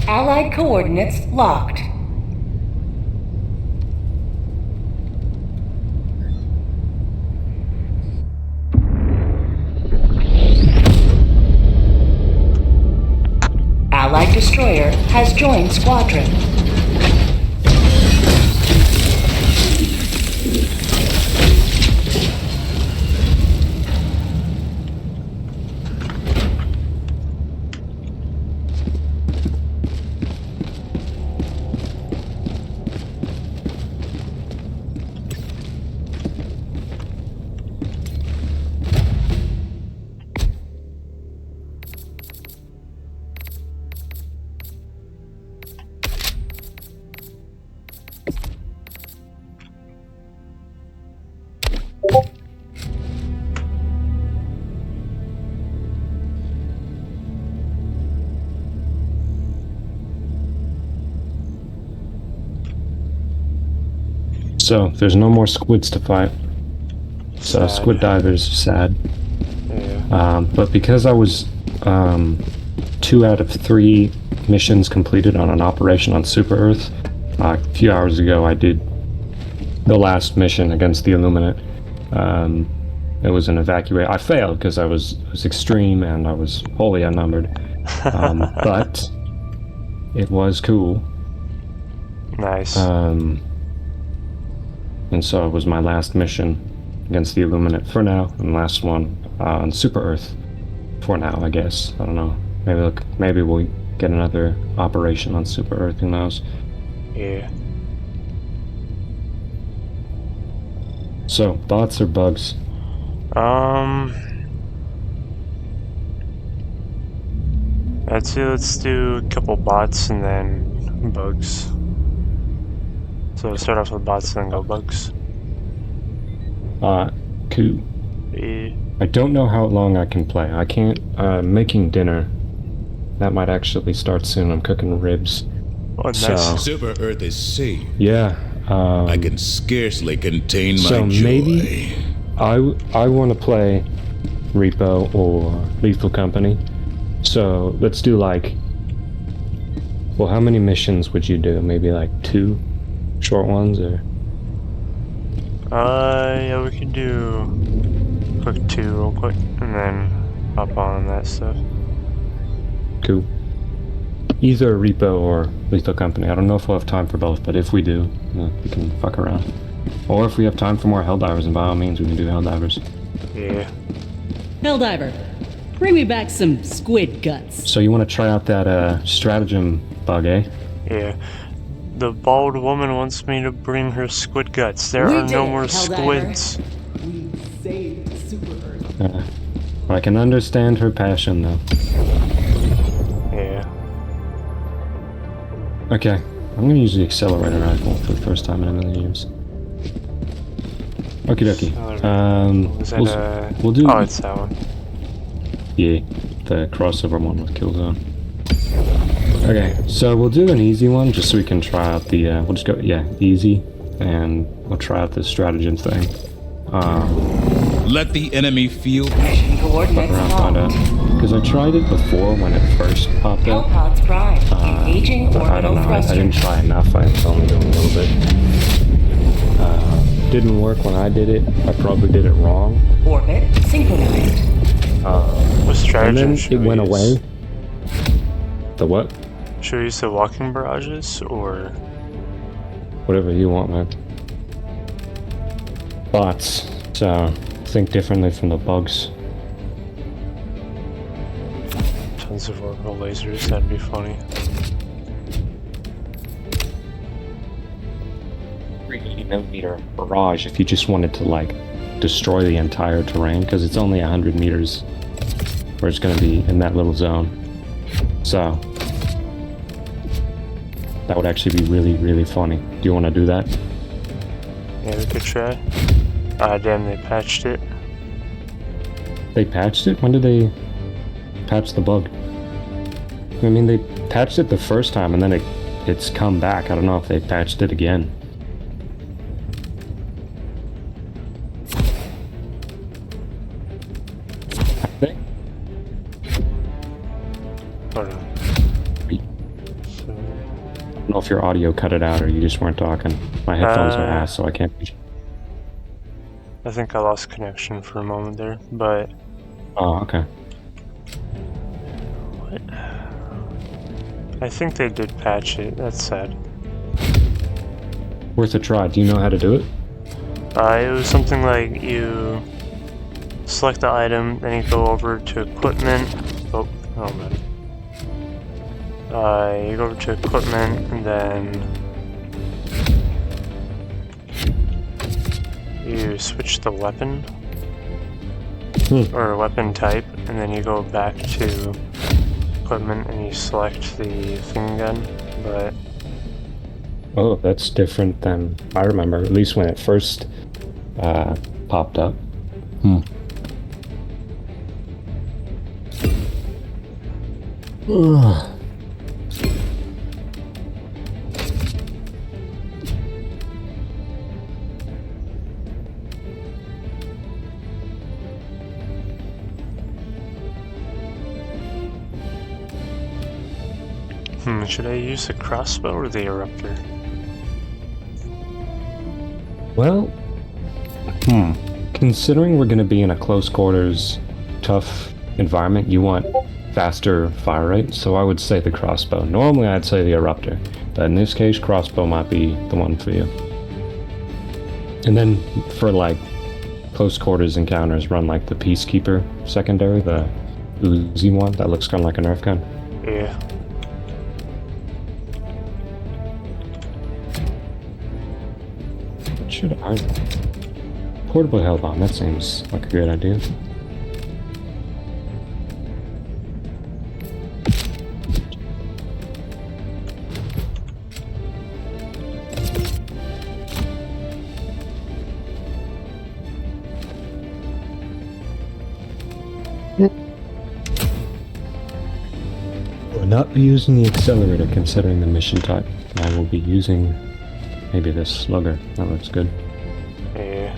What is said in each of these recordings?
Allied coordinates locked. Allied destroyer has joined squadron. So, there's no more squids to fight. So, Sad. squid divers, sad. Yeah. But because I was 2 out of 3 missions completed on an operation on Super Earth, a few hours ago I did the last mission against the Illuminate. It was an evacuate. I failed because I was extreme and I was wholly outnumbered. But it was cool. Nice. And so it was my last mission against the Illuminate for now, and last one on Super Earth for now, I guess. I don't know. Maybe we'll get another operation on Super Earth, who knows. Yeah. So, bots or bugs? Let's do a couple bots and then bugs. So start off with bots and then go bugs. Cool. Yeah. I don't know how long I can play. I can't, making dinner. That might actually start soon. I'm cooking ribs. Oh, nice. So, Super Earth is safe. yeah. I can scarcely contain my so joy. maybe I want to play Repo or Lethal Company. So let's do like, well, how many missions would you do? Maybe like 2 short ones, or? Yeah, we can do quick 2 real quick and then hop on that stuff. Cool. Either Repo or Lethal Company. I don't know if we'll have time for both, but if we do, we can fuck around. Or if we have time for more Helldivers, and by all means we can do Helldivers. Yeah. Helldiver, bring me back some squid guts. So you want to try out that stratagem bug, eh? Yeah. The bald woman wants me to bring her squid guts. There We are no did, more Helldiver. squids. We saved Super Earth. I can understand her passion, though. Yeah. Okay, I'm gonna use the accelerator rifle for the first time in a million years. Okie dokie. Is that we'll do. Oh, it's that one. Yeah, the crossover one with Killzone. Okay, so we'll do an easy one just so we can try out the. We'll just go, yeah, easy, and we'll try out the stratagem thing. Let the enemy feel. Mission Fuck coordinates around, find out. locked. Because I tried it before when it first popped up. Hellpods prime. Engaging But I don't orbital know, I didn't thrusters. try enough, I was only doing a little bit. Didn't work when I did it, I probably did it wrong. Orbit synchronized. What And stratagem then should it we went use? away. The what? Should we use the walking barrages or? Whatever you want, man. Bots, so think differently from the bugs. Tons of orbital lasers, that'd be funny. 380mm barrage if you just wanted to, like, destroy the entire terrain, because it's only 100 meters where it's going to be in that little zone. So, that would actually be really, really funny. Do you want to do that? Yeah, we could try. Ah, damn, they patched it. They patched it? When did they patch the bug? I mean, they patched it the first time and then it's come back. I don't know if they patched it again. Hold on. So I don't know if your audio cut it out or you just weren't talking. My headphones are ass, so I can't. I think I lost connection for a moment there, but Oh, okay. what? I think they did patch it. That's sad. Worth a try. Do you know how to do it? It was something like you select the item, then you go over to equipment. Oh man. You go over to equipment, and then you switch the weapon or weapon type, and then you go back to equipment and you select the thing again. But Oh, that's different than I remember, at least when it first popped up. Ugh. should I use the crossbow or the eruptor? Well, considering we're going to be in a close quarters, tough environment, you want faster fire rate, so I would say the crossbow. Normally I'd say the eruptor, but in this case, crossbow might be the one for you. And then for like close quarters encounters, run like the Peacekeeper secondary, the Uzi one that looks kind of like a Nerf gun. Yeah. Should I? Portable hell bomb, that seems like a good idea. We'll not be using the accelerator considering the mission type. I will be using maybe this slugger. That looks good. Yeah.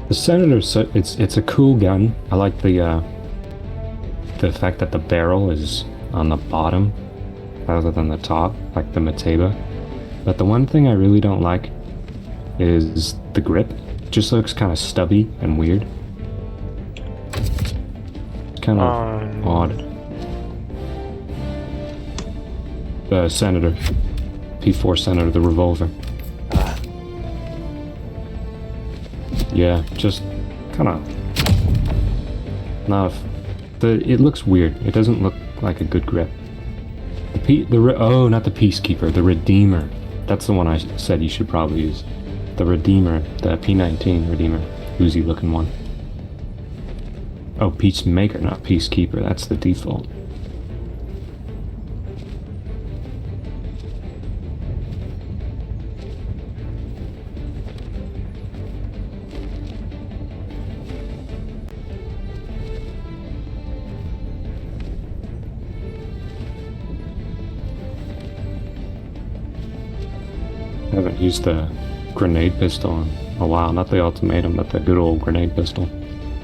The Senator's it's a cool gun. I like the fact that the barrel is on the bottom rather than the top, like the Mateba. But the one thing I really don't like is the grip. It just looks kind of stubby and weird. It's kind of odd. The Senator. P4 Senator, the revolver. Yeah, just kind of not. It looks weird. It doesn't look like a good grip. Oh, not the Peacekeeper, the Redeemer. That's the one I said you should probably use. The Redeemer, the P19 Redeemer, Uzi looking one. Oh, Peacemaker, not Peacekeeper. That's the default. I haven't used the grenade pistol in a while. Not the ultimatum, but the good old grenade pistol.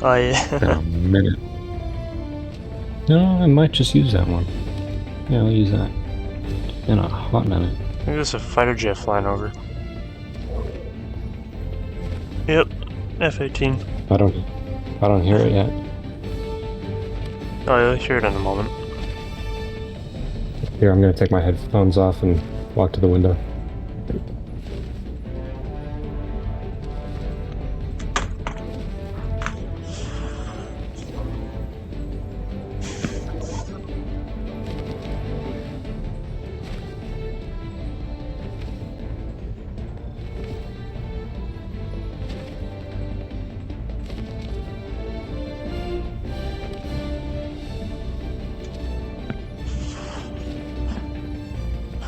Oh yeah. In a minute. No, I might just use that one. Yeah, I'll use that. In a hot minute. I think there's a fighter jet flying over. Yep, F-18. I don't hear it yet. Oh, you'll hear it in a moment. Here, I'm gonna take my headphones off and walk to the window.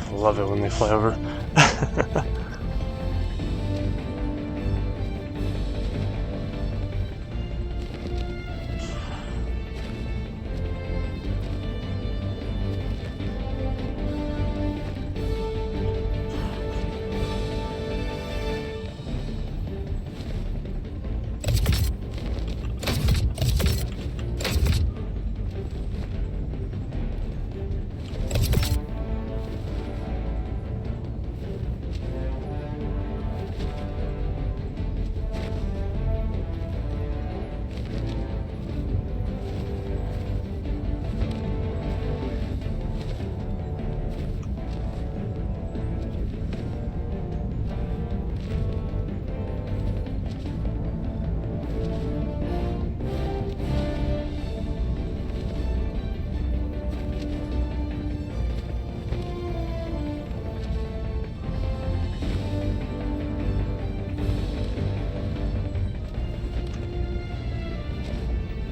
I love it when they fly over.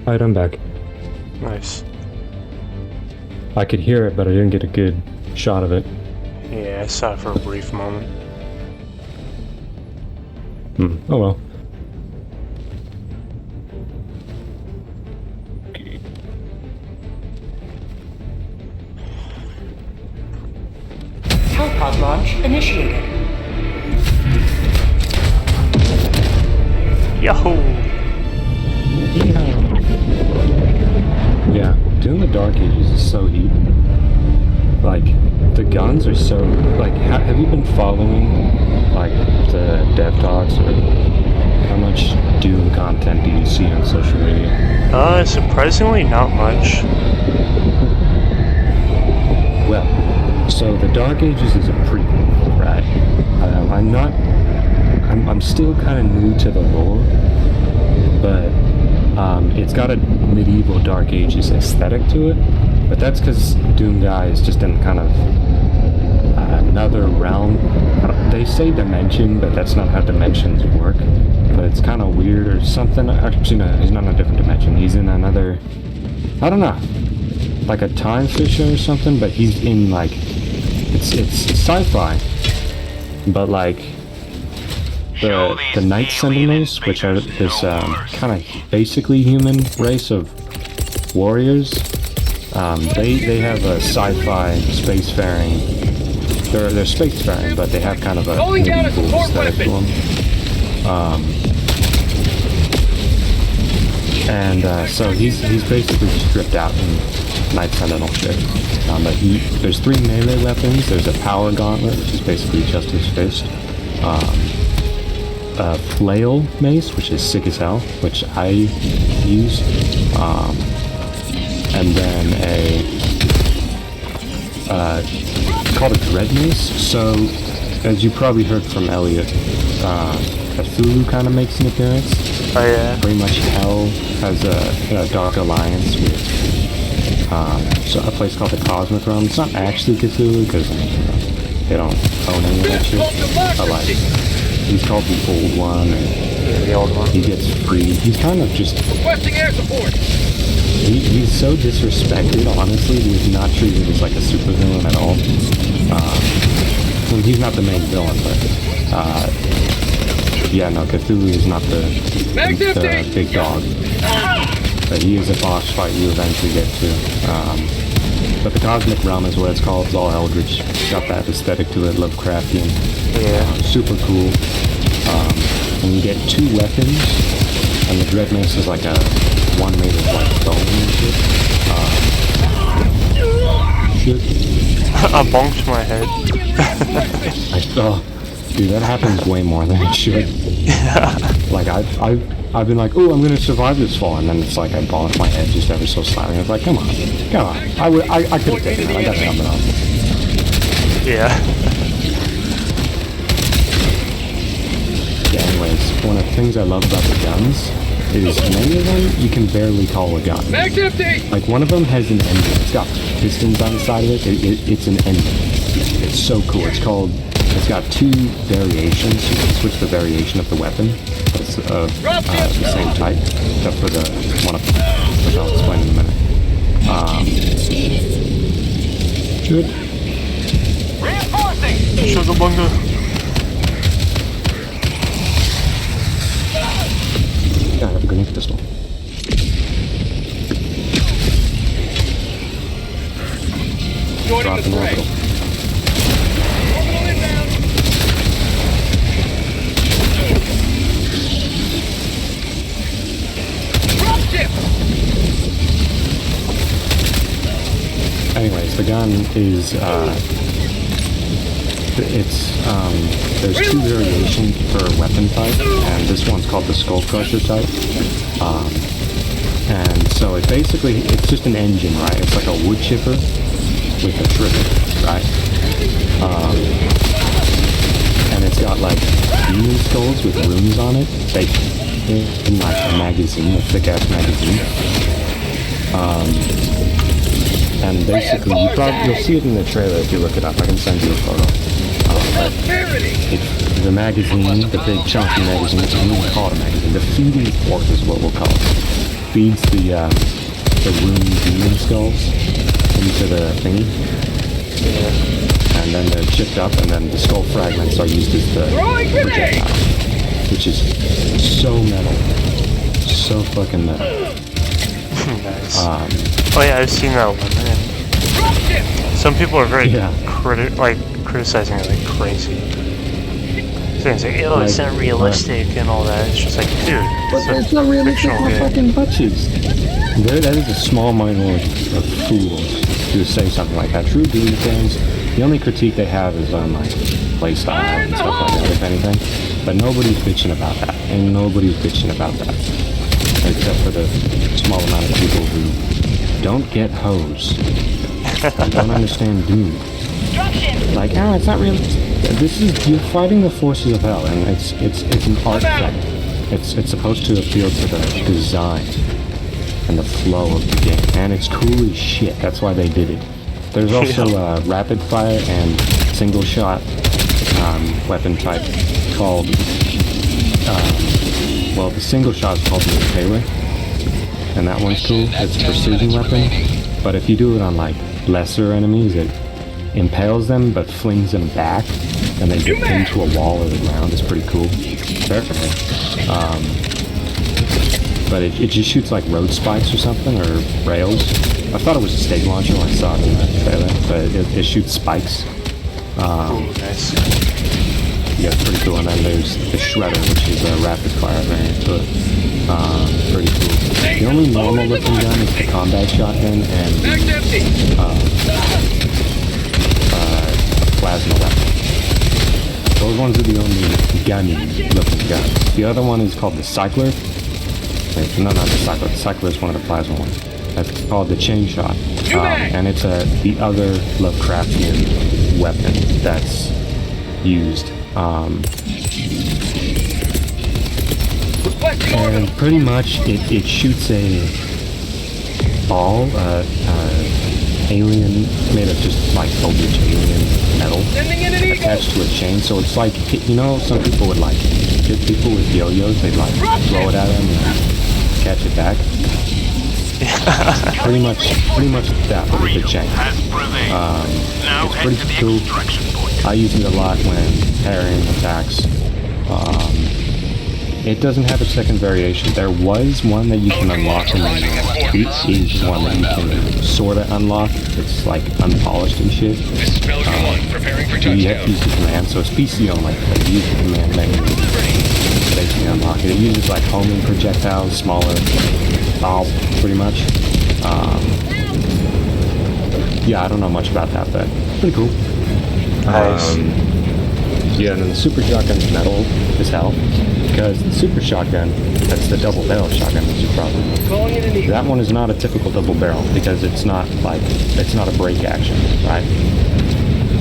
Alright, I'm back. Nice. I could hear it, but I didn't get a good shot of it. Yeah, I saw it for a brief moment. Oh well. Hellpod launch initiated. Yahoo! Yeah, doing the Dark Ages is so heat. Like, the guns are so... Like, have you been following, like, the dev talks, or how much Doom content do you see on social media? Surprisingly not much. Well, so the Dark Ages is a prequel, right? I'm still kind of new to the lore, but it's got a medieval Dark Ages aesthetic to it, but that's because Doom Guy is just in kind of another realm. They say dimension, but that's not how dimensions work, but it's kind of weird or something. Actually, no, he's not in a different dimension. He's in another, I don't know, like a time fisher or something, but he's in, like, it's sci-fi, but like the Night Sentinels, which are this kind of basically human race of warriors, they have a sci-fi spacefaring. They're spacefaring, but they have kind of a medieval aesthetic to them. So he's basically stripped out in Night Sentinel shit. But there's 3 melee weapons. There's a power gauntlet, which is basically just his fist. A flail mace, which is sick as hell, which I use. And then called a dread mace. So, as you probably heard from Elliot, Cthulhu kind of makes an appearance. Oh yeah. Pretty much Hell has a dark alliance with a place called the Cosmic Realm. It's not actually Cthulhu because they don't own any of that shit. But like, he's called the Old One, and The old one. he gets freed. He's kind of just Requesting air support. he's so disrespected. Honestly, he's not treated as like a supervillain at all. Well, he's not the main villain, but yeah, no, Cthulhu is not the big dog. But he is a boss fight you eventually get to. But the Cosmic Realm is what it's called. It's all Eldritch. It's got that aesthetic to it, Lovecraftian. Yeah. Super cool. And you get 2 weapons, and the Dread Mace is like a one made of like bone and shit. I bonked my head. Dude, that happens way more than it should. Like I've been like, oh, I'm gonna survive this fall, and then it's like I bonked my head just ever so slightly. I was like, come on. I could have taken that. I got something else. Yeah. Yeah, anyways, one of the things I love about the guns is many of them you can barely call a gun. Mag's empty. Like one of them has an engine. It's got pistons on the side of it. It's an engine. It's so cool. It's got 2 variations. You can switch the variation of the weapon. But it's the same type, except for the one of them, which I'll explain in a minute. Good. Reinforcing. Sugar bunga. Yeah, I have a grenade pistol. Joining Drop the in fray. orbital. Orbital inbound. Drop ship. Anyways, the gun is there's 2 variations per weapon type, and this one's called the Skull Crusher type. And so it's just an engine, right? It's like a wood chipper with a trigger, right? And it's got like demon skulls with runes on it, baked in like a magazine, a thick-ass magazine. And basically, you'll see it in the trailer if you look it up. I can send you a photo. The magazine, the big chunky magazine, we won't call it a magazine. The feeding port is what we'll call it. feeds the rune demon skulls into the thingy. And then they're chipped up, and then the skull fragments are used as the projectile, which is so metal. So fucking metal. Nice. Oh yeah, I've seen that one. And some people are very criticizing it like crazy. Saying like, oh, it's not realistic and all that. It's just like, dude, it's not realistic for fucking butt cheeks. That is a small minority of fools who say something like that. True Doom fans, the only critique they have is on like playstyle and stuff like that, if anything. But nobody's bitching about that, and nobody's bitching about that, except for the small amount of people who don't get hose, and don't understand Doom. Like, it's not real. You're fighting the forces of hell, and it's an art thing. It's supposed to appeal to the design and the flow of the game, and it's cool as shit. That's why they did it. There's also rapid fire and single shot weapon type called. The single shot is called the Impaler, and that one's cool. It's a precision weapon, but if you do it on like lesser enemies, it impales them but flings them back, and they get pinned to a wall or the ground. It's pretty cool. But it just shoots like road spikes or something, or rails. I thought it was a stage launcher when I saw it in the trailer, but it shoots spikes. Nice. Yeah, it's pretty cool. And then there's the Shredder, which is a rapid fire variant to it. Pretty cool. The only normal looking gun is the combat shotgun and plasma weapon. Those ones are the only gunny looking guns. The other one is called the Cycler. Wait, no, not the Cycler. The Cycler is one of the plasma ones. That's called the Chain Shot. And it's the other Lovecraftian weapon that's used. And pretty much it shoots a ball, alien, made of just like voltage alien metal attached to a chain. So it's like, some people would like hit people with yo-yos, they'd like throw it at them and catch it back. pretty much that with the chain. It's pretty cool. I use it a lot when parrying attacks. It doesn't have a second variation. There was one that you can unlock, and it is one that you can sort of unlock. It's like unpolished and shit. You have to use the command, so it's PC only. But you use the command menu to basically unlock it. It uses like homing projectiles, smaller bombs, pretty much. Yeah, I don't know much about that, but pretty cool. Nice. Yeah, and then the super shotgun's metal as hell, because the super shotgun, that's the double barrel shotgun, which you probably know. That one is not a typical double barrel, because it's not a break action, right?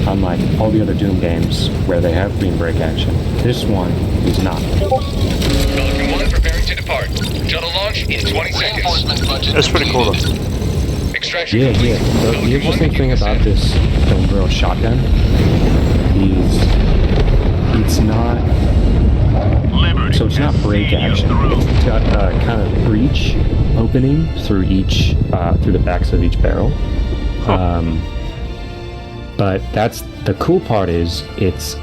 Unlike all the other Doom games where they have been break action, this one is not. Pelican 1 preparing to depart. Shuttle launch in 20 seconds. That's pretty cool though. Extraction Yeah. The interesting thing about this double barrel shotgun is it's not break action. It's got a kind of breech opening through through the backs of each barrel. But that's the cool part is it's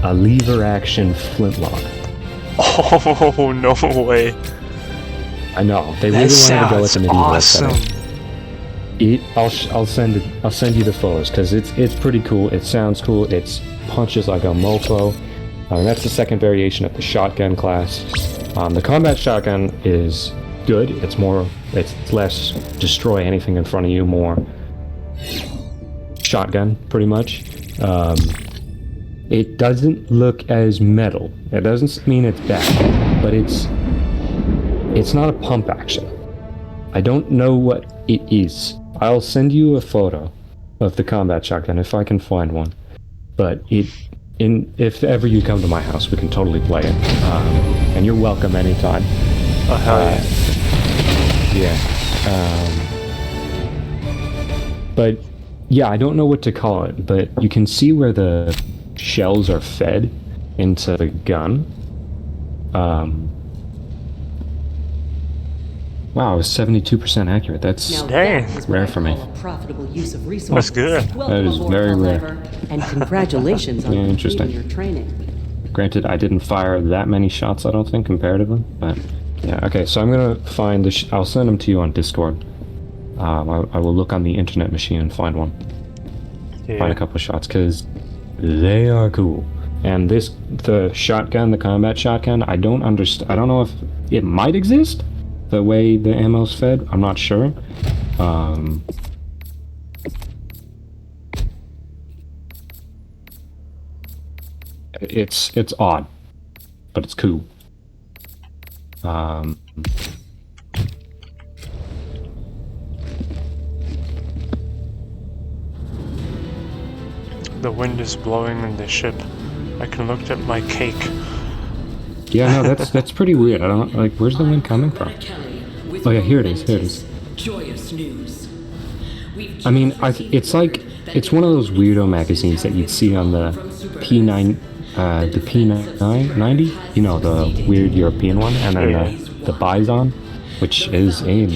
a lever action flintlock. Oh no way! I know they really wanted to go with the medieval awesome. aesthetic. I'll send you the photos because it's pretty cool. It sounds cool. It punches like a mofo. That's the second variation of the shotgun class. The combat shotgun is good. It's less destroy anything in front of you, more shotgun, pretty much. It doesn't look as metal. It doesn't mean it's bad, but it's not a pump action. I don't know what it is. I'll send you a photo of the combat shotgun if I can find one. But if ever you come to my house, we can totally play it. And you're welcome anytime. Oh hell yeah. But yeah, I don't know what to call it, but you can see where the shells are fed into the gun. Wow, it was 72% accurate. That's Now Dang. that is what rare I for me. call a profitable use of resources. That's good. Welcome That is aboard, very rare. Helldiver, and congratulations on Yeah, interesting. completing your training. Granted, I didn't fire that many shots, I don't think, comparatively, but yeah. Okay, so I'm gonna find the. I'll send them to you on Discord. I will look on the internet machine and find one. Yeah. Find a couple shots because they are cool. And the shotgun, the combat shotgun, I don't understand. I don't know if it might exist. The way the ammo's fed, I'm not sure. It's odd, but it's cool. The wind is blowing in the ship. I can look at my cake. Yeah, no, that's pretty weird. I don't like. Where's the wind coming from? Oh yeah, here it is. Here it is. Joyous news. I mean, it's like it's one of those weirdo magazines that you'd see on the P9, the P990. You know, the weird European one, and then the Bison, which is in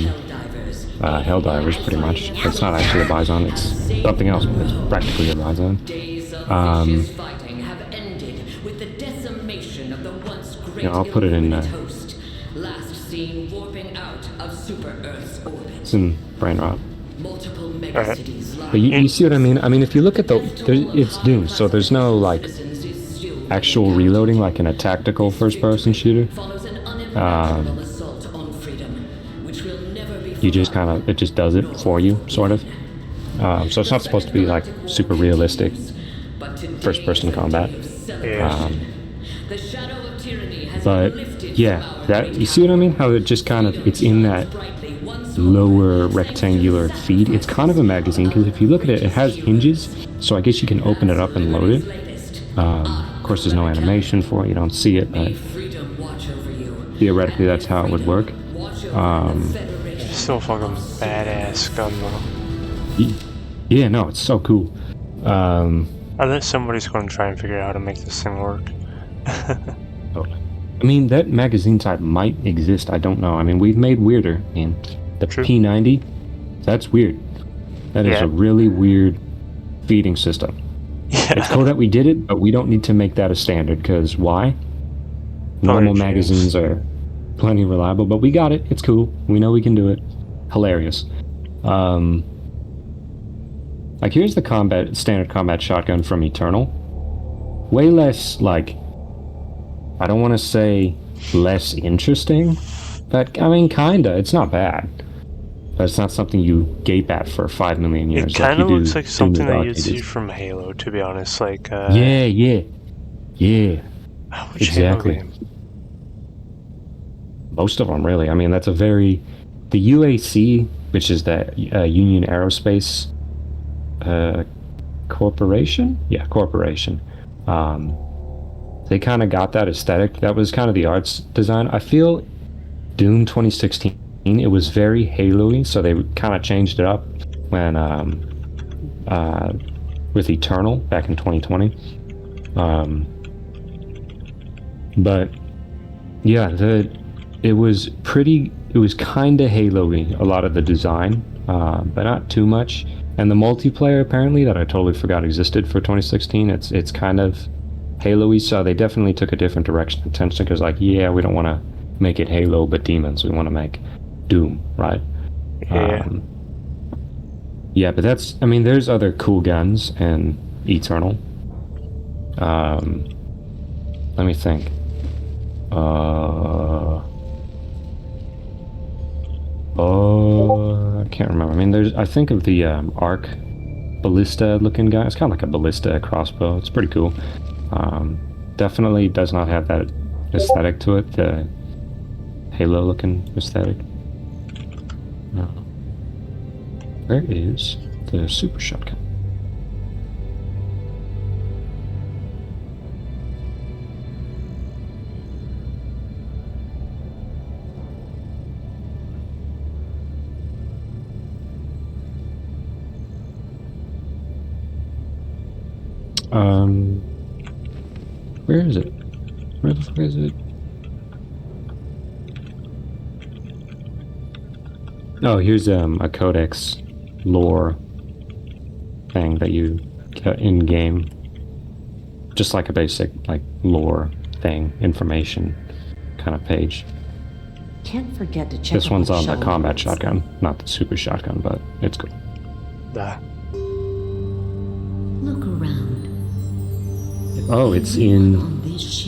Helldivers, pretty much. It's not actually a Bison; it's something else, but it's practically a Bison. Fighting have ended with the decimation of the once great I'll put it in. host. Last seen warping out of Super Earth's orbit. It's in brain rot. Multiple megacities lie. But you see what I mean? I mean, if you look at it's Doom, so there's no like actual reloading like in a tactical first-person shooter. Follows an unimaginable assault on freedom, which will never be You just kind of, it just does it for you, sort of. So it's not supposed to be like super realistic first-person combat. The shadow of tyranny has But lifted yeah, that you see what I mean? How it just kind of it's in that lower rectangular feed. It's kind of a magazine because if you look at it, it has hinges, so I guess you can open it up and load it. Of course, there's no animation for it. You don't see it, but theoretically, that's how it would work. Still fucking badass gun though. Yeah, no, it's so cool. I bet somebody's going to try and figure out how to make this thing work. I mean, that magazine type might exist. I don't know. I mean, we've made weirder. I mean, the True. P90, that's weird. That is a really weird feeding system. It's cool that we did it, but we don't need to make that a standard, because why? Normal magazines are plenty reliable, but we got it. It's cool. We know we can do it. Hilarious. Like, here's the standard combat shotgun from Eternal. Way less, like, I don't want to say less interesting, but, I mean, kinda. It's not bad. But it's not something you gape at for 5 million years. It kind of looks like something that you'd Ages. see from Halo, to be honest. Like, Yeah. which Exactly. Halo game? Most of them, really. I mean, that's a very... The UAC, which is the Union Aerospace Corporation? Yeah, Corporation. They kind of got that aesthetic. That was kind of the arts design. I feel Doom 2016, it was very Halo-y, so they kind of changed it up when with Eternal back in 2020. But yeah, it was kind of Halo-y, a lot of the design, but not too much. And the multiplayer, apparently, that I totally forgot existed for 2016, it's kind of Halo-y, so they definitely took a different direction intentionally, because like, yeah, we don't want to make it Halo but demons, we want to make Doom, right? Yeah. Yeah, but that's, I mean, there's other cool guns in Eternal. Let me think. I can't remember. I mean, I think of the Arc ballista looking guy. It's kind of like a ballista crossbow. It's pretty cool. Definitely does not have that aesthetic to it, the Halo looking aesthetic. No. Where is the super shotgun? Where is it? Where the fuck is it? Oh, here's a codex lore thing that you get in game. Just like a basic like lore thing, information kind of page. Can't forget to check This one's on the shuttle combat droids. shotgun, not the super shotgun, but it's cool. Look around. Oh, it's in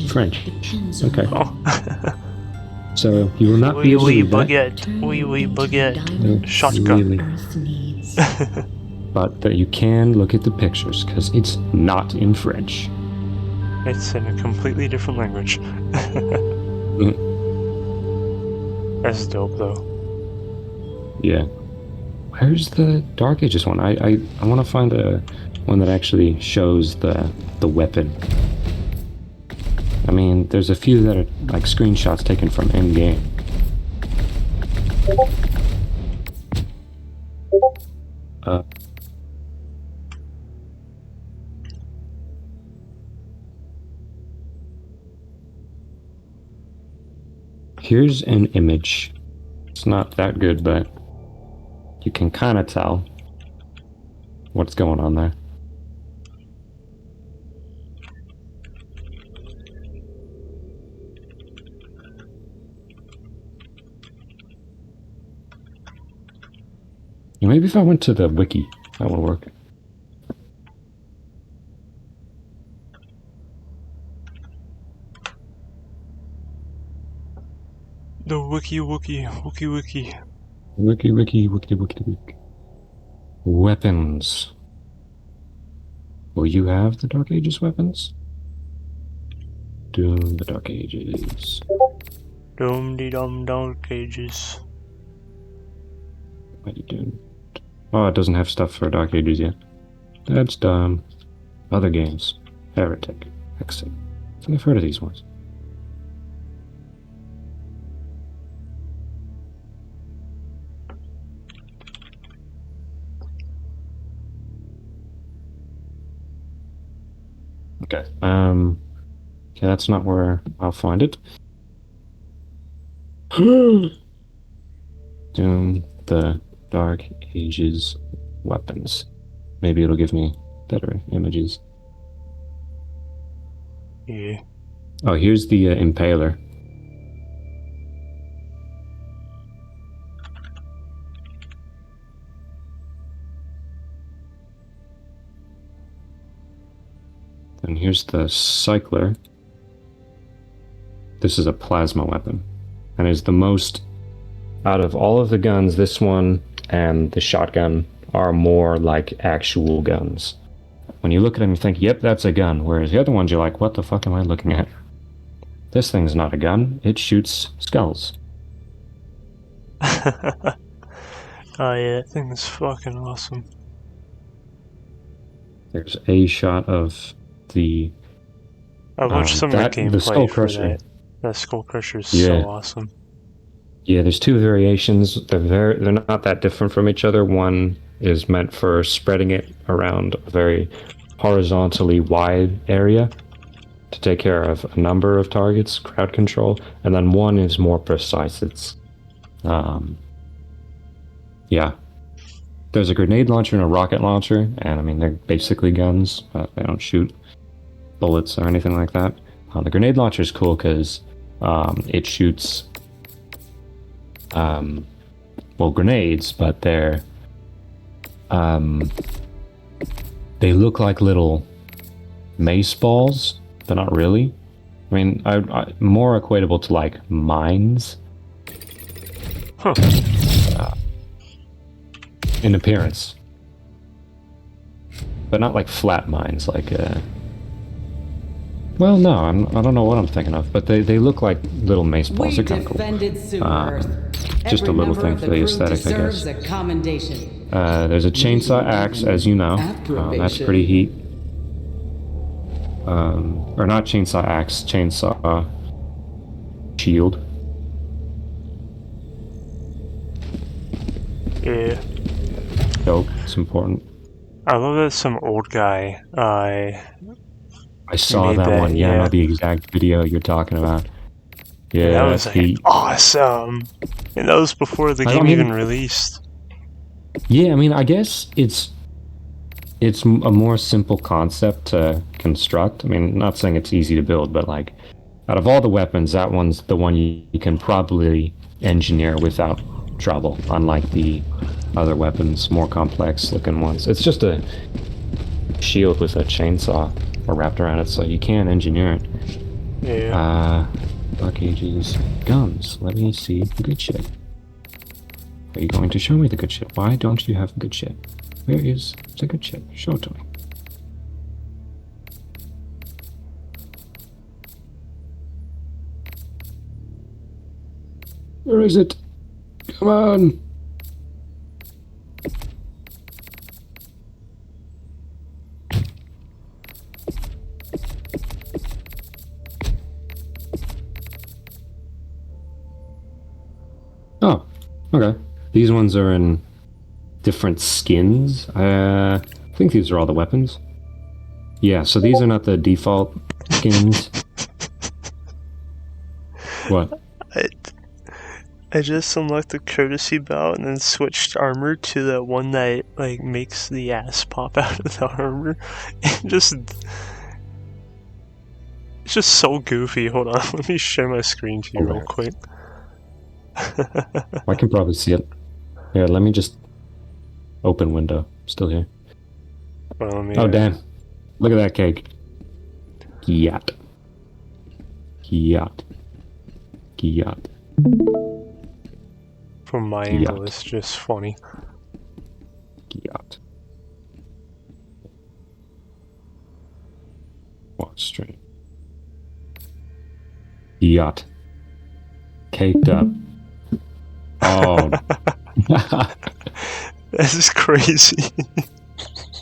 French. Okay. So you will not be able to read that. Oui, baguette. No, Shotgun. really. Earth needs. But you can look at the pictures because it's not in French. It's in a completely different language. That's dope, though. Yeah. Where's the Dark Ages one? I want to find a one that actually shows the weapon. I mean, there's a few that are like screenshots taken from in-game. Here's an image. It's not that good, but you can kind of tell what's going on there. Maybe if I went to the wiki, that would work. The wiki. Wiki. Weapons. Will you have the Dark Ages weapons? Doom the Dark Ages. Dum-de-dum Dark Ages. What are you doing? Oh, it doesn't have stuff for Dark Ages yet. That's dumb. Other games. Heretic. Exit. I think I've heard of these ones. Okay. Okay, that's not where I'll find it. Doom the Dark Ages weapons. Maybe it'll give me better images. Yeah. Oh, here's the Impaler. And here's the Cycler. This is a plasma weapon. And is the most... Out of all of the guns, this one and the shotgun are more like actual guns. When you look at them, you think, yep, that's a gun. Whereas the other ones, you're like, what the fuck am I looking at? This thing's not a gun. It shoots skulls. Oh yeah, that thing is fucking awesome. There's a shot of the... I watched some of the gameplay the Skull for Crusher. that. That Skull Crusher is Yeah. so awesome. Yeah, there's two variations. They're not that different from each other. One is meant for spreading it around a very horizontally wide area to take care of a number of targets, crowd control, and then one is more precise. It's, yeah. There's a grenade launcher and a rocket launcher, and I mean, they're basically guns, but they don't shoot bullets or anything like that. The grenade launcher is cool because it shoots... well, grenades, but they're they look like little mace balls, but not really. I mean, I more equatable to like mines. Huh. In appearance, but not like flat mines. Like, well, no, I don't know what I'm thinking of, but they look like little mace balls. We They're kind of cool. defended Super Earth. Just a Every little member thing of for the crew aesthetic, I guess. deserves a commendation. There's a chainsaw axe, as you know. That's pretty heat. Or not chainsaw axe, chainsaw shield. Yeah. Dope. It's important. I love that some old guy I saw made that one. Yeah, I yeah. know the exact video you're talking about. Yeah, that was like heat. awesome. And that was before the game even released. Yeah, I mean, I guess it's a more simple concept to construct. I mean, not saying it's easy to build, but like out of all the weapons, that one's the one you can probably engineer without trouble, unlike the other weapons, more complex looking ones. It's just a shield with a chainsaw wrapped around it, so you can engineer it. Yeah. Buck ages. Guns. Let me see the good shit. Are you going to show me the good shit? Why don't you have the good shit? Where is the good shit? Show it to me. Where is it? Come on! Oh, okay. These ones are in different skins. I think these are all the weapons. Yeah, so these are not the default skins. What? I just unlocked the courtesy belt and then switched armor to the one that like makes the ass pop out of the armor. And it's just so goofy. Hold on, let me share my screen to you real quick. I can probably see it. Here, let me just open window. Still here. Well, Oh, damn. Look at that cake. Yacht. Yacht. Yacht. From my angle, it's just funny. Yacht. Watch stream. Yacht. Caked up. Oh. This is crazy.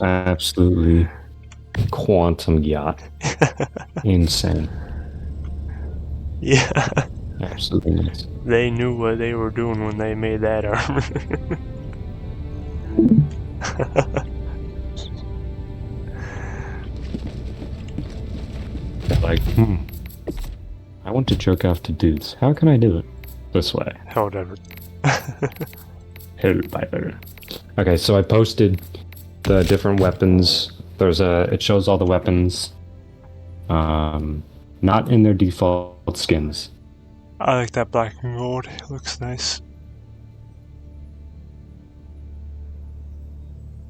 Absolutely. Quantum yacht. Insane. Yeah. Absolutely nuts. They knew what they were doing when they made that armor. Like, I want to jerk off to dudes. How can I do it? This way. Helldivers. Helldivers. Okay, so I posted the different weapons. It shows all the weapons. Not in their default skins. I like that black and gold. It looks nice.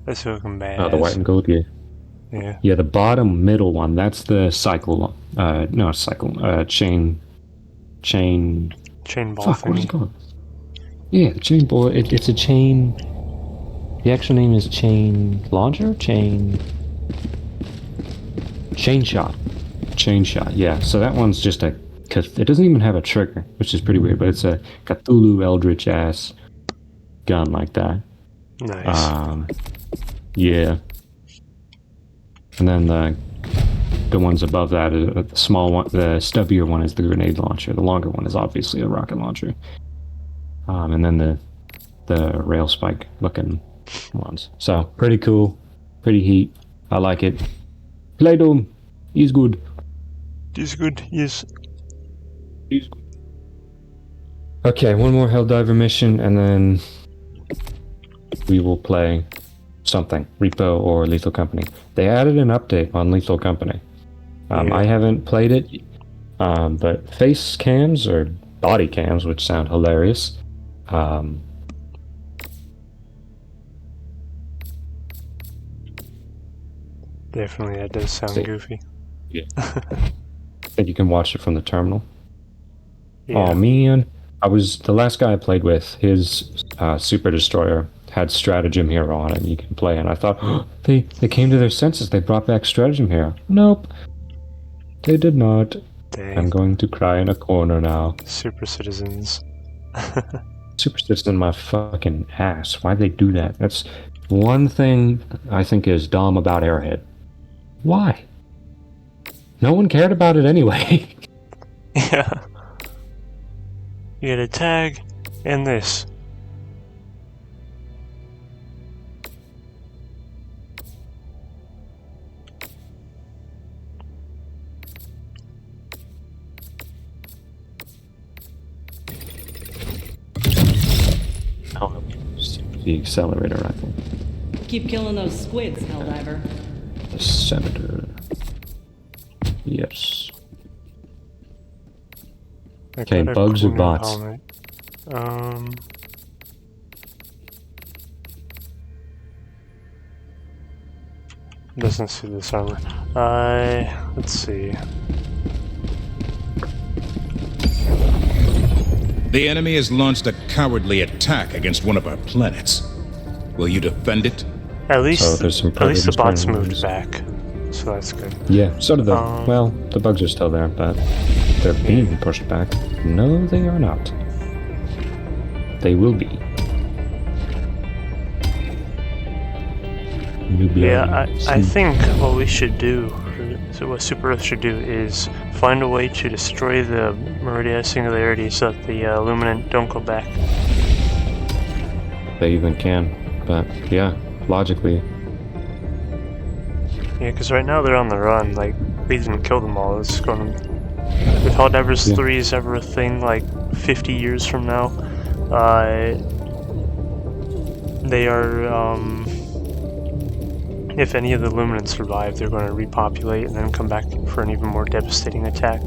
That's looking bad. Oh, the white and gold, yeah. Yeah. Yeah, the bottom middle one, that's the cycle one. No, cycle. Chain ball fuck, what is it called? Yeah, the chain ball. It's a chain. The actual name is chain launcher? Chain shot. Chain shot, yeah. So that one's just it doesn't even have a trigger, which is pretty weird, but it's a Cthulhu Eldritch ass gun like that. Nice. Yeah. And then the ones above that, the small one, the stubbier one is the grenade launcher. The longer one is obviously a rocket launcher. And then the rail spike looking ones. So pretty cool, pretty heat. I like it. Play Doom. He's good. He's good. Yes. He's good. Okay, one more Helldiver mission, and then we will play something, Repo or Lethal Company. They added an update on Lethal Company. I haven't played it, but face cams or body cams, which sound hilarious. Definitely, that does sound goofy. Yeah. I think you can watch it from the terminal. Yeah. Oh man, the last guy I played with, his Super Destroyer had Stratagem Hero on it, and you can play. And I thought, oh, they came to their senses. They brought back Stratagem Hero. Nope, they did not. Dang. I'm going to cry in a corner now. Super citizens. Super Citizen, my fucking ass. Why'd they do that? That's one thing I think is dumb about Airhead. Why? No one cared about it anyway. Yeah. You get a tag and this. the accelerator rifle. Keep killing those squids, Helldiver. The senator. Yes. Okay, bugs or bots? Doesn't see this armor. Let's see. The enemy has launched a cowardly attack against one of our planets. Will you defend it? At least, So there's some at least the bots predators moved back, so that's good. Yeah, so did the... well, the bugs are still there, but they're being pushed back. No, they are not. They will be. Yeah, I think what we should do, so what Super Earth should do, is find a way to destroy the Meridia Singularity so that the Luminant don't go back. They even can, but yeah, logically. Yeah, because right now they're on the run, like, we didn't kill them all, it's going to... If Helldivers 3 is ever a thing, like, 50 years from now, they are, if any of the Luminants survive, they're going to repopulate and then come back for an even more devastating attack.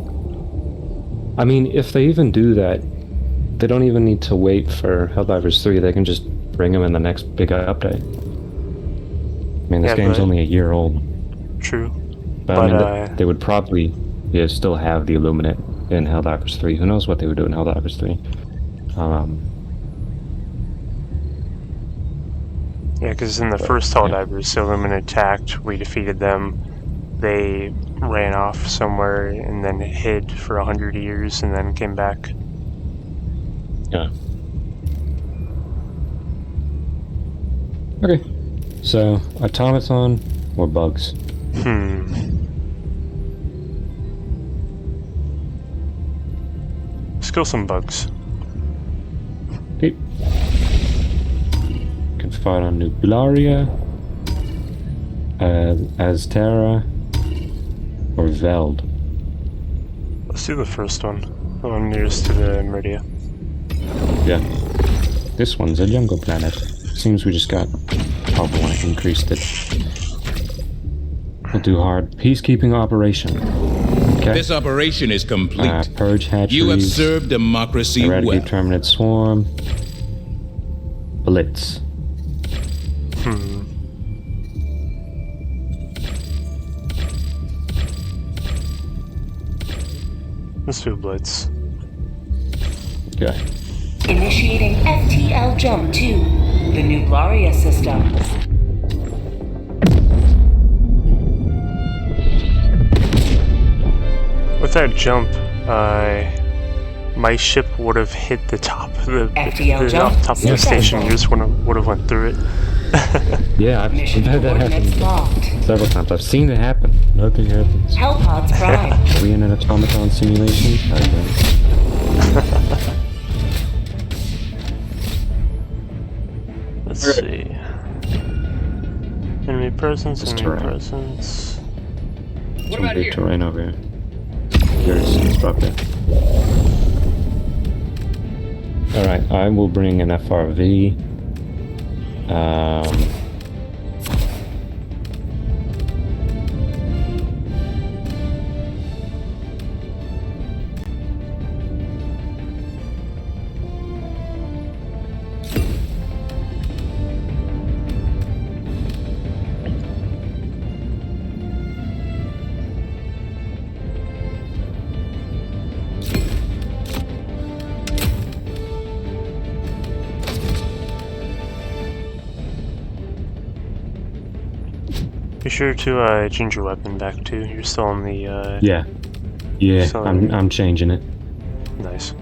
I mean, if they even do that, they don't even need to wait for Helldivers 3, they can just bring them in the next big update. I mean, this game's only a year old. True. But I mean, they would probably still have the Illuminate in Helldivers 3. Who knows what they would do in Helldivers 3. Yeah, because in the first Helldivers, the Illuminate attacked, we defeated them, they ran off somewhere and then hid for 100 years and then came back. Yeah. Okay. So, automaton or bugs? Let's kill some bugs. Okay. Can fight on Nublaria, Aztera, or Veld. Let's do the first one. The one nearest to the Meridia. Yeah. This one's a jungle planet. Seems we just got... Oh, but when I increased it. We'll do hard. Peacekeeping operation. Okay. This operation is complete. Purge hatcheries. You have served democracy eradicate well. terminate swarm. Blitz. Let's do Blitz. Okay. Initiating FTL jump to the Nublaria system. With that jump, my ship would have hit the top of the top of the station. You just would have went through it. Yeah, I've had that happen several times. I've seen it happen. Nothing happens. Hellpods prime. Are we in an automaton simulation? Let's see. Enemy presence, enemy presence. What about here? Terrain over here. Here's drop there. Alright, I will bring an FRV. Be sure to change your weapon back too. You're still on the Yeah, I'm changing it. Nice.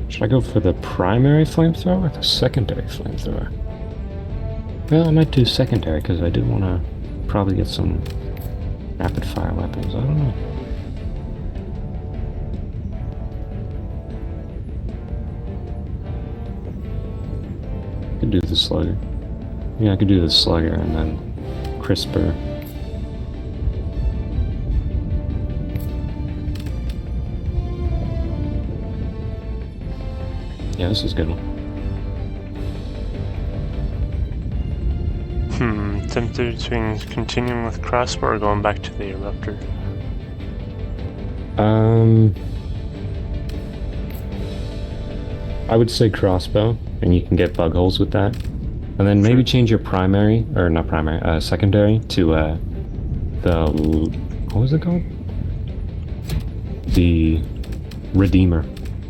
Should I go for the primary flamethrower or the secondary flamethrower? Well, I might do secondary because I do want to probably get some rapid fire weapons. I don't know. I could do the slugger. Yeah, I could do the slugger and then crisper. Yeah, this is a good one. tempted between continuing with crossbow or going back to the eruptor. I would say crossbow, and you can get bug holes with that. And then maybe change your primary, or not primary, secondary to what was it called? The Redeemer,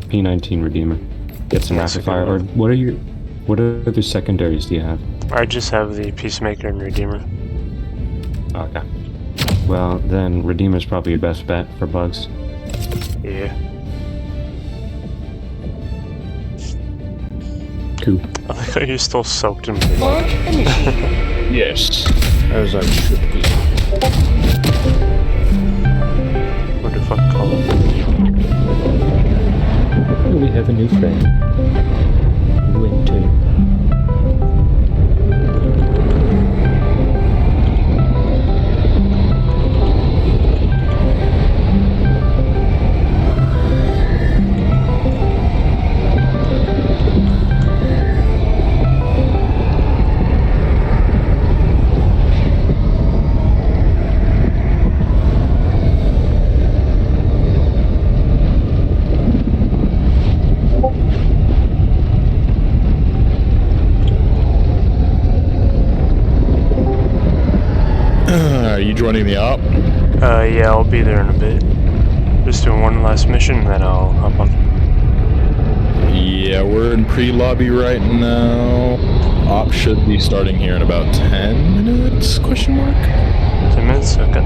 P19 Redeemer. Get some rapid fire. Or what other secondaries do you have? I just have the Peacemaker and Redeemer. Okay. Well, then Redeemer's probably your best bet for bugs. Yeah. Cool. I like how you're still soaked in blood. Launch initiated. Yes. As I should be. What the fuck call it? Oh, we have a new friend. Winter. Are you joining the op? Yeah, I'll be there in a bit. Just doing one last mission, and then I'll hop on. Yeah, we're in pre-lobby right now. Op should be starting here in about 10 minutes, question mark? 10 minutes? Okay.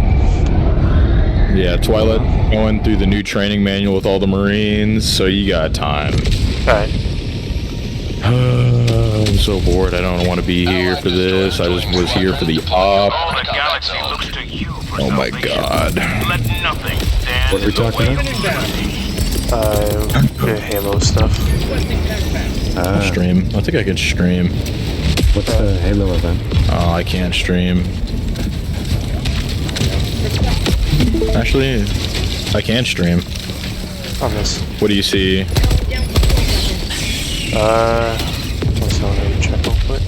Yeah, Twilight going through the new training manual with all the Marines, so you got time. Alright. I'm so bored, I don't want to be here for this. I just was here for the op. All the galaxy looks to you for Oh my god. Let nothing stand What are we talking about? The Halo stuff. Stream. I think I can stream. What's the Halo event? Oh, I can't stream. Actually, I can stream. On this. What do you see? Let's check real quick.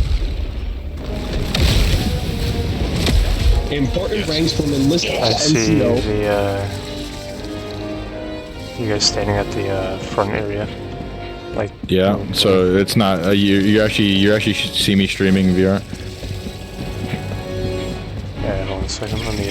Important ranks from enlisted I see NCO. you guys standing at the front area. Like Yeah, so it's not you actually should see me streaming VR. yeah, hold on a second, let me